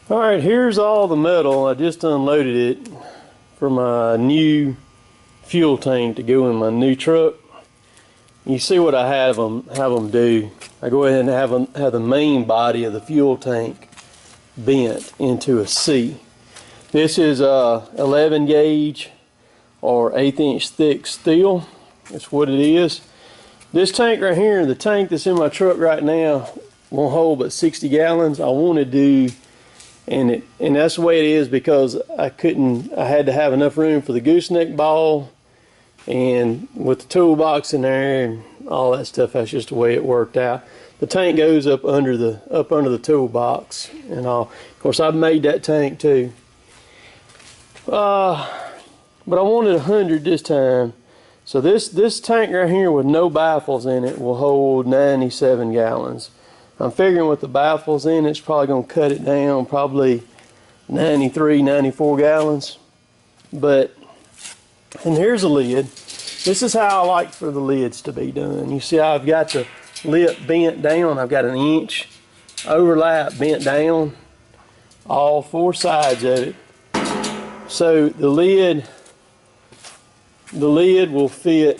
All right, here's all the metal. I just unloaded it for my new fuel tank to go in my new truck. You see what I have them do. I go ahead and have the main body of the fuel tank bent into a C. This is 11 gauge or 1/8 inch thick steel. That's what it is. This tank right here, the tank that's in my truck right now, won't hold but 60 gallons. I want to do, and that's the way it is because I had to have enough room for the gooseneck ball, and with the toolbox in there and all that stuff, that's just the way it worked out. The tank goes up under the toolbox and all. Of course, I've made that tank too. But I wanted 100 this time. So this tank right here with no baffles in it will hold 97 gallons. I'm figuring with the baffles in it's probably going to cut it down probably 93, 94 gallons. And here's a lid. This is how I like for the lids to be done. You see how I've got the lip bent down. I've got an inch overlap bent down all four sides of it. So the lid will fit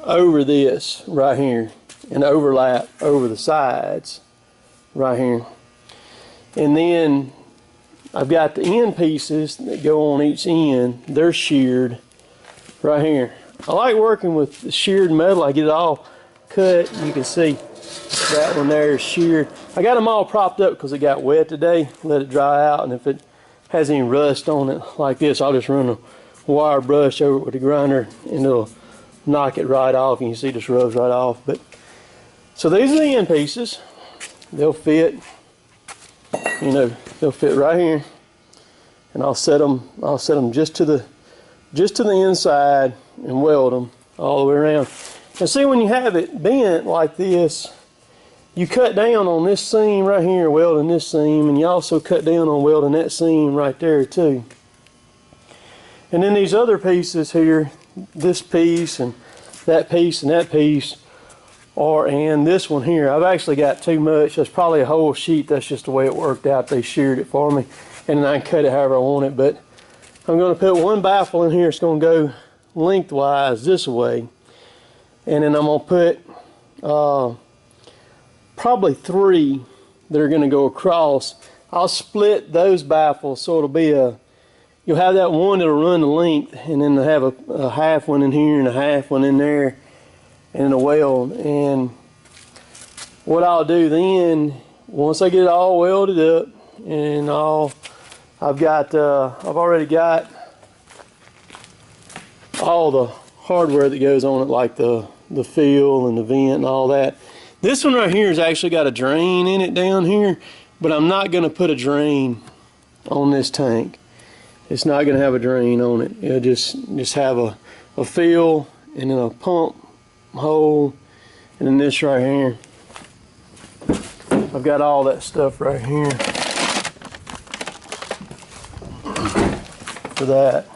over this right here and overlap over the sides right here. And then I've got the end pieces that go on each end. They're sheared right here. I like working with the sheared metal. I get it all cut. You can see that one there is sheared. I got them all propped up because it got wet today. Let it dry out, and if it has any rust on it like this, I'll just run a wire brush over it with a grinder and it'll knock it right off. And you see this rubs right off. But so these are the end pieces. They'll fit, you know, they'll fit right here. And I'll set them just to the inside and weld them all the way around. And see, when you have it bent like this, you cut down on this seam right here, welding this seam, and you also cut down on welding that seam right there too. And then these other pieces here, this piece and that piece and that piece, and this one here, I've actually got too much. That's probably a whole sheet. That's just the way it worked out. They sheared it for me, and then I can cut it however I want it. But I'm going to put one baffle in here. It's going to go lengthwise this way, and then I'm going to put probably 3 that are going to go across. I'll split those baffles so it'll be you'll have that one that'll run the length, and then they'll have a half one in here and a half one in there, and a weld. And what I'll do then, once I get it all welded up and all, I've already got all the hardware that goes on it, like the fill and the vent and all that. This one right here has actually got a drain in it down here, but I'm not going to put a drain on this tank. It's not going to have a drain on it. It'll just have a fill and then a pump hole, and then this right here. I've got all that stuff right here for that.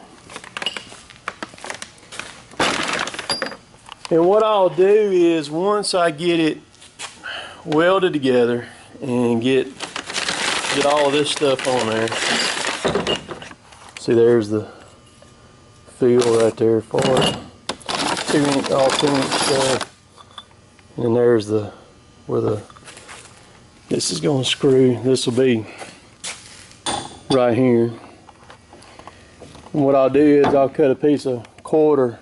And what I'll do is, once I get it welded together and get all of this stuff on there, see, there's the fill right there for it, 2-inch, all 2-inch stuff, and then there's where this is going to screw. This will be right here. And what I'll do is I'll cut a piece of quarter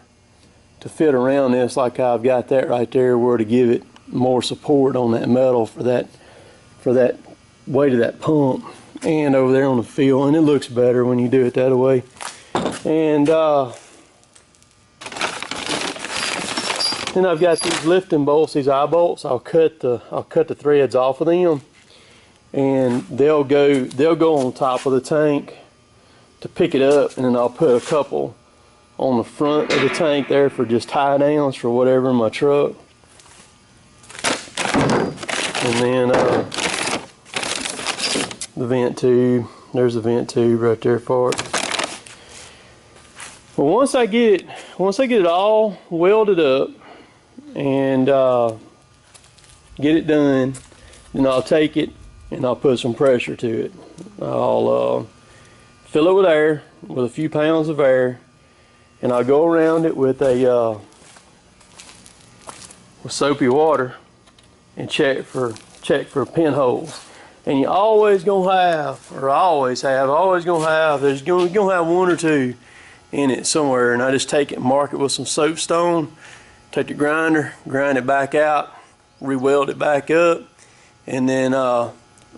to fit around this, like I've got that right there, where to give it more support on that metal for that weight of that pump, and over there on the fill, and it looks better when you do it that way. And then I've got these lifting bolts, these eye bolts. I'll cut the threads off of them, and they'll go on top of the tank to pick it up, and then I'll put a couple on the front of the tank there for just tie downs for whatever in my truck. And then the vent tube, there's a vent tube right there for it. Well, once I get it all welded up and get it done, then I'll take it and I'll put some pressure to it. I'll fill it with air, with a few pounds of air, and I'll go around it with soapy water and check for pinholes. And you always gonna have, or I always have, there's gonna have one or two in it somewhere. And I just take it and mark it with some soapstone, take the grinder, grind it back out, re-weld it back up, and then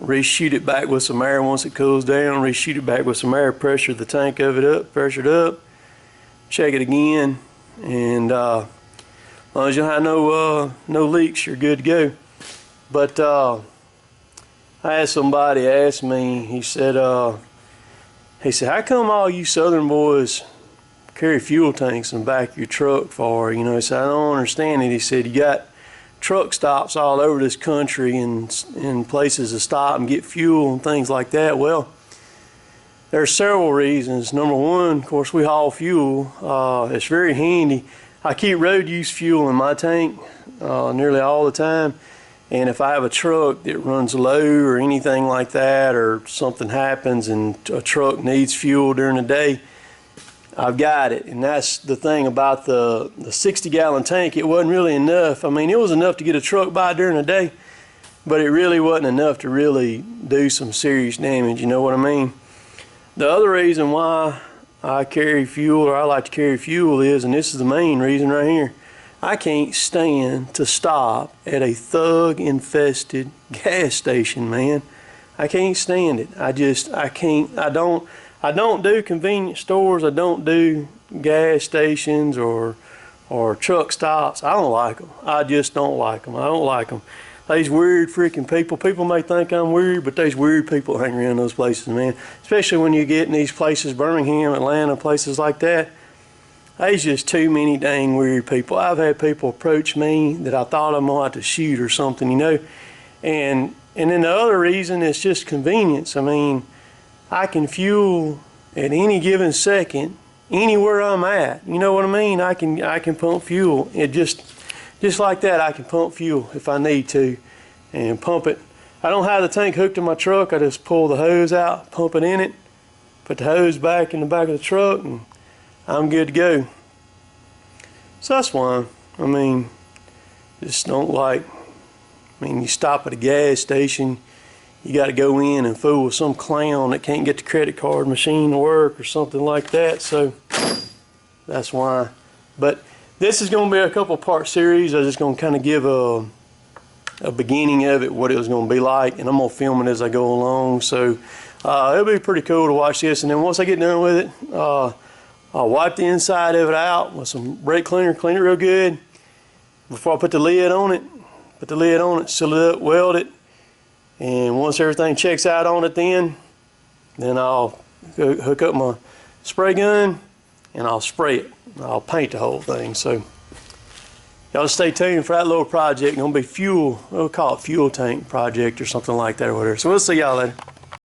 reshoot it back with some air once it cools down, reshoot it back with some air, pressure the tank of it up, pressure it up, check it again, and as long as you don't have no leaks, you're good to go. But I had somebody ask me, he said, how come all you southern boys carry fuel tanks in the back of your truck for? You know, he said, I don't understand it. He said, you got truck stops all over this country and places to stop and get fuel and things like that. Well, there are several reasons. Number one, of course, we haul fuel. It's very handy. I keep road use fuel in my tank nearly all the time. And if I have a truck that runs low or anything like that, or something happens and a truck needs fuel during the day, I've got it. And that's the thing about the 60-gallon tank. It wasn't really enough. I mean, it was enough to get a truck by during the day, but it really wasn't enough to really do some serious damage, you know what I mean? The other reason why I carry fuel, or I like to carry fuel, is, and this is the main reason right here, I can't stand to stop at a thug-infested gas station, man. I can't stand it. I can't. I don't do convenience stores. I don't do gas stations or truck stops. I don't like them. I just don't like them. I don't like them. These weird freaking people. People may think I'm weird, but these weird people hang around those places, man. Especially when you get in these places, Birmingham, Atlanta, places like that. There's just too many dang weird people. I've had people approach me that I thought I might have to shoot or something, you know. And then the other reason is just convenience. I mean, I can fuel at any given second anywhere I'm at. You know what I mean? I can pump fuel. It just like that. I can pump fuel if I need to, and pump it. I don't have the tank hooked to my truck. I just pull the hose out, pump it in it, put the hose back in the back of the truck, and I'm good to go. So that's why, I mean, just don't like, I mean, you stop at a gas station, you got to go in and fool with some clown that can't get the credit card machine to work or something like that. So that's why. But this is going to be a couple part series. I'm just going to kind of give a beginning of it, what it was going to be like, and I'm going to film it as I go along. So it'll be pretty cool to watch this. And then once I get done with it, I'll wipe the inside of it out with some brake cleaner, clean it real good before I put the lid on it. Put the lid on it, seal it up, weld it, and once everything checks out on it, then I'll hook up my spray gun and I'll spray it. I'll paint the whole thing. So y'all stay tuned for that little project. It's gonna be fuel. We'll call it fuel tank project or something like that or whatever. So we'll see y'all later.